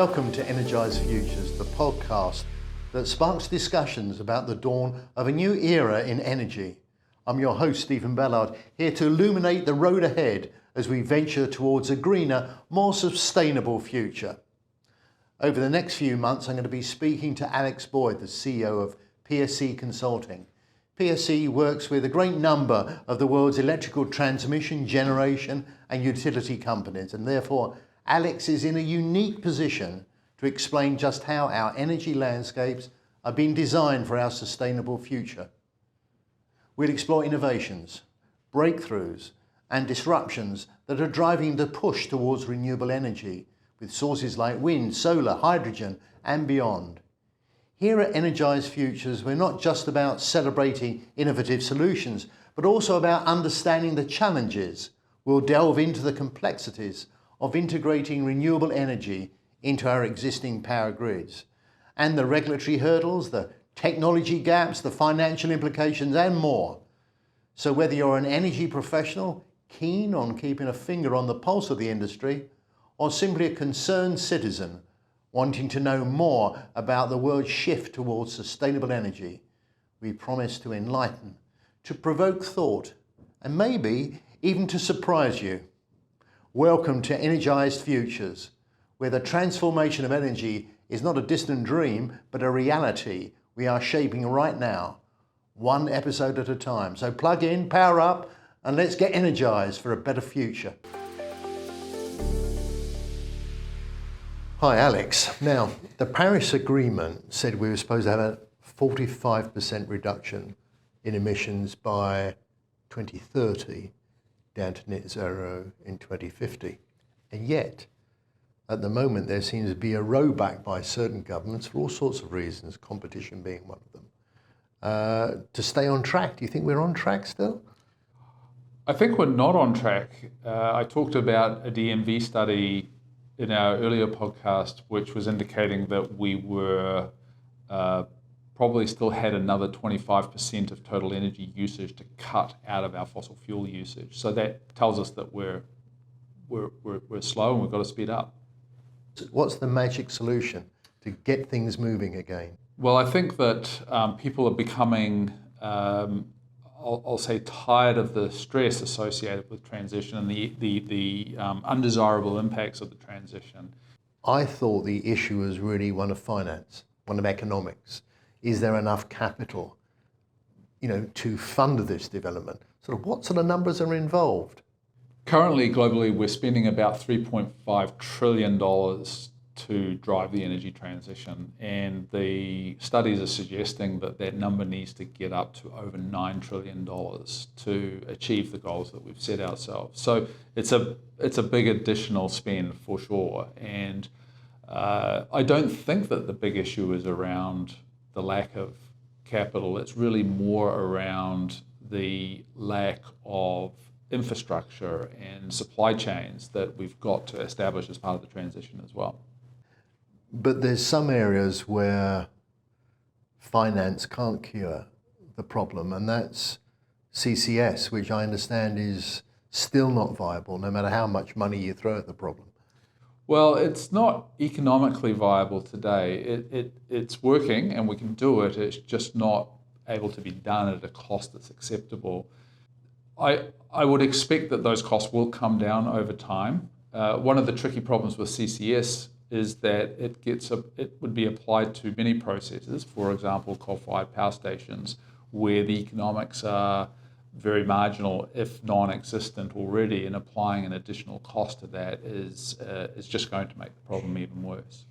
Welcome to Energized Futures, the podcast that sparks discussions about the dawn of a new era in energy. I'm your host, Stephen Ballard, here to illuminate the road ahead as we venture towards a greener, more sustainable future. Over the next few months, I'm going to be speaking to Alex Boyd, the CEO of PSC Consulting. PSC works with a great number of the world's electrical transmission, generation and utility companies, and therefore Alex is in a unique position to explain just how our energy landscapes are being designed for our sustainable future. We'll explore innovations, breakthroughs and disruptions that are driving the push towards renewable energy with sources like wind, solar, hydrogen and beyond. Here at Energized Futures, we're not just about celebrating innovative solutions, but also about understanding the challenges. We'll delve into the complexities of integrating renewable energy into our existing power grids, and the regulatory hurdles, the technology gaps, the financial implications, and more. So whether you're an energy professional keen on keeping a finger on the pulse of the industry, or simply a concerned citizen wanting to know more about the world's shift towards sustainable energy, we promise to enlighten, to provoke thought, and maybe even to surprise you. Welcome to Energized Futures, where the transformation of energy is not a distant dream, but a reality we are shaping right now, one episode at a time. So plug in, power up, and let's get energized for a better future. Hi, Alex. Now, the Paris Agreement said we were supposed to have a 45% reduction in emissions by 2030, down to net zero in 2050. And yet, at the moment, there seems to be a rowback by certain governments for all sorts of reasons, competition being one of them, to stay on track. Do you think we're on track still? I think we're not on track. I talked about a DMV study in our earlier podcast, which was indicating that we were probably still had another 25% of total energy usage to cut out of our fossil fuel usage. So that tells us that we're slow and we've got to speed up. What's the magic solution to get things moving again? Well, I think that people are becoming, I'll say, tired of the stress associated with transition and the undesirable impacts of the transition. I thought the issue was really one of finance, one of economics. Is there enough capital, to fund this development? What sort of numbers are involved? Currently, globally, we're spending about $3.5 trillion to drive the energy transition, and the studies are suggesting that that number needs to get up to over $9 trillion to achieve the goals that we've set ourselves. So it's a big additional spend for sure, and I don't think that the big issue is around the lack of capital. It's really more around the lack of infrastructure and supply chains that we've got to establish as part of the transition as well. But there's some areas where finance can't cure the problem, and that's CCS, which I understand is still not viable, no matter how much money you throw at the problem. Well, it's not economically viable today. It's working and we can do it. It's just not able to be done at a cost that's acceptable. I would expect that those costs will come down over time. One of the tricky problems with CCS is that it would be applied to many processes, for example, coal-fired power stations, where the economics are very marginal, if non-existent already, and applying an additional cost to that is just going to make the problem even worse.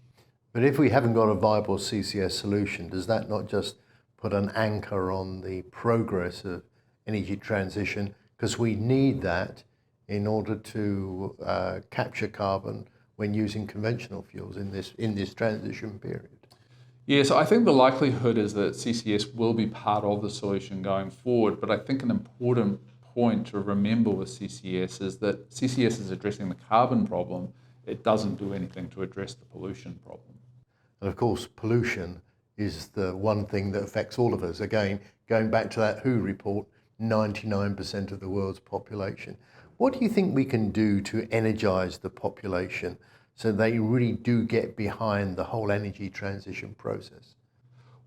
But if we haven't got a viable CCS solution, does that not just put an anchor on the progress of energy transition? Because we need that in order to capture carbon when using conventional fuels in this transition period. Yes, I think the likelihood is that CCS will be part of the solution going forward, but I think an important point to remember with CCS is that CCS is addressing the carbon problem. It doesn't do anything to address the pollution problem. And of course, pollution is the one thing that affects all of us. Again, going back to that WHO report, 99% of the world's population. What do you think we can do to energize the population so they really do get behind the whole energy transition process?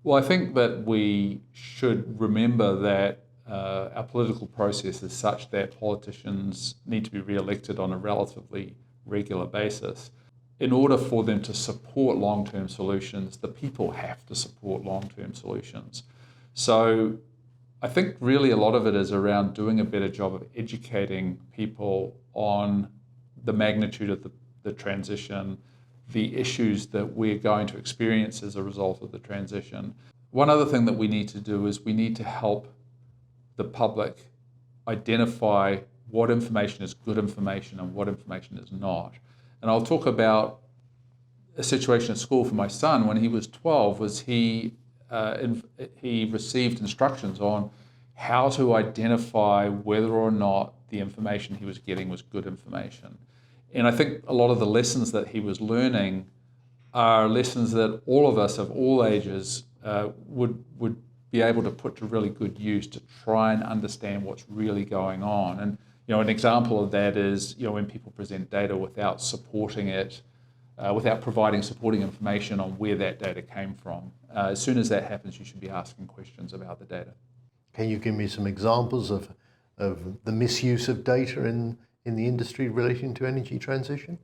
Well, I think that we should remember that our political process is such that politicians need to be re-elected on a relatively regular basis. In order for them to support long-term solutions, the people have to support long-term solutions. So I think really a lot of it is around doing a better job of educating people on the magnitude of the transition, the issues that we're going to experience as a result of the transition. One other thing that we need to do is we need to help the public identify what information is good information and what information is not. And I'll talk about a situation at school for my son when he was 12. Was he received instructions on how to identify whether or not the information he was getting was good information. And I think a lot of the lessons that he was learning are lessons that all of us of all ages would be able to put to really good use to try and understand what's really going on. And an example of that is when people present data without supporting it, without providing supporting information on where that data came from. As soon as that happens, you should be asking questions about the data. Can you give me some examples of the misuse of data in the industry relating to energy transition?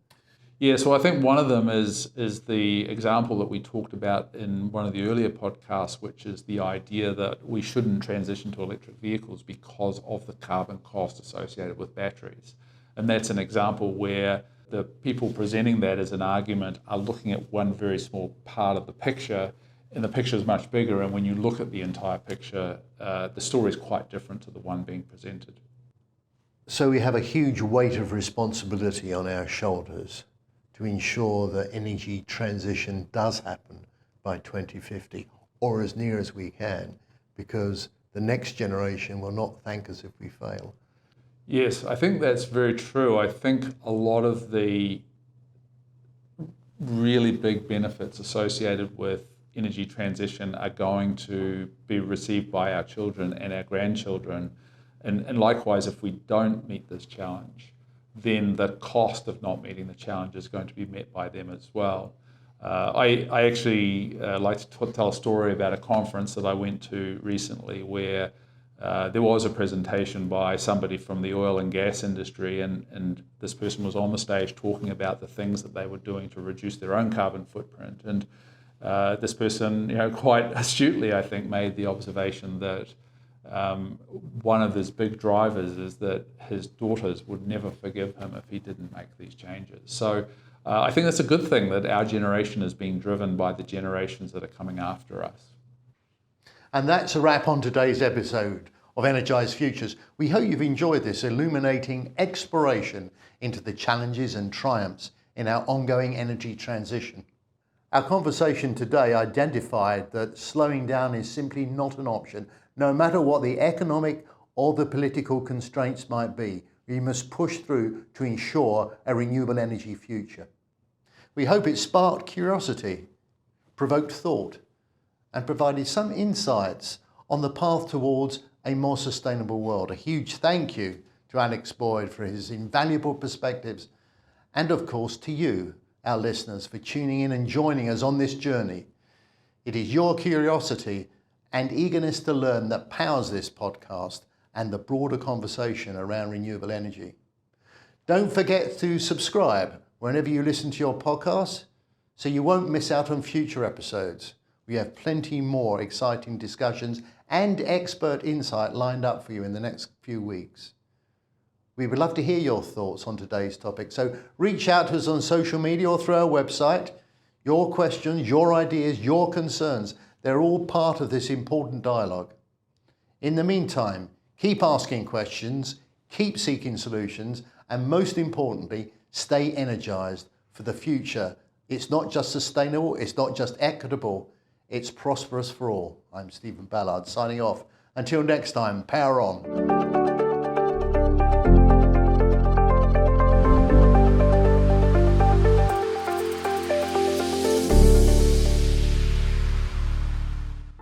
Yeah, so I think one of them is the example that we talked about in one of the earlier podcasts, which is the idea that we shouldn't transition to electric vehicles because of the carbon cost associated with batteries. And that's an example where the people presenting that as an argument are looking at one very small part of the picture, and the picture is much bigger, and when you look at the entire picture, the story is quite different to the one being presented. So we have a huge weight of responsibility on our shoulders to ensure that energy transition does happen by 2050, or as near as we can, because the next generation will not thank us if we fail. Yes, I think that's very true. I think a lot of the really big benefits associated with energy transition are going to be received by our children and our grandchildren. And likewise, if we don't meet this challenge, then the cost of not meeting the challenge is going to be met by them as well. I actually like to tell a story about a conference that I went to recently where there was a presentation by somebody from the oil and gas industry, and this person was on the stage talking about the things that they were doing to reduce their own carbon footprint. And this person, quite astutely, I think, made the observation that one of his big drivers is that his daughters would never forgive him if he didn't make these changes. So I think that's a good thing that our generation is being driven by the generations that are coming after us. And that's a wrap on today's episode of Energized Futures. We hope you've enjoyed this illuminating exploration into the challenges and triumphs in our ongoing energy transition. Our conversation today identified that slowing down is simply not an option. No matter what the economic or the political constraints might be, we must push through to ensure a renewable energy future. We hope it sparked curiosity, provoked thought, and provided some insights on the path towards a more sustainable world. A huge thank you to Alex Boyd for his invaluable perspectives, and of course to you, our listeners, for tuning in and joining us on this journey. It is your curiosity and eagerness to learn that powers this podcast and the broader conversation around renewable energy. Don't forget to subscribe whenever you listen to your podcasts so you won't miss out on future episodes. We have plenty more exciting discussions and expert insight lined up for you in the next few weeks. We would love to hear your thoughts on today's topic, so reach out to us on social media or through our website. Your questions, your ideas, your concerns, they're all part of this important dialogue. In the meantime, keep asking questions, keep seeking solutions, and most importantly, stay energized for the future. It's not just sustainable, it's not just equitable, it's prosperous for all. I'm Stephen Ballard signing off. Until next time, power on.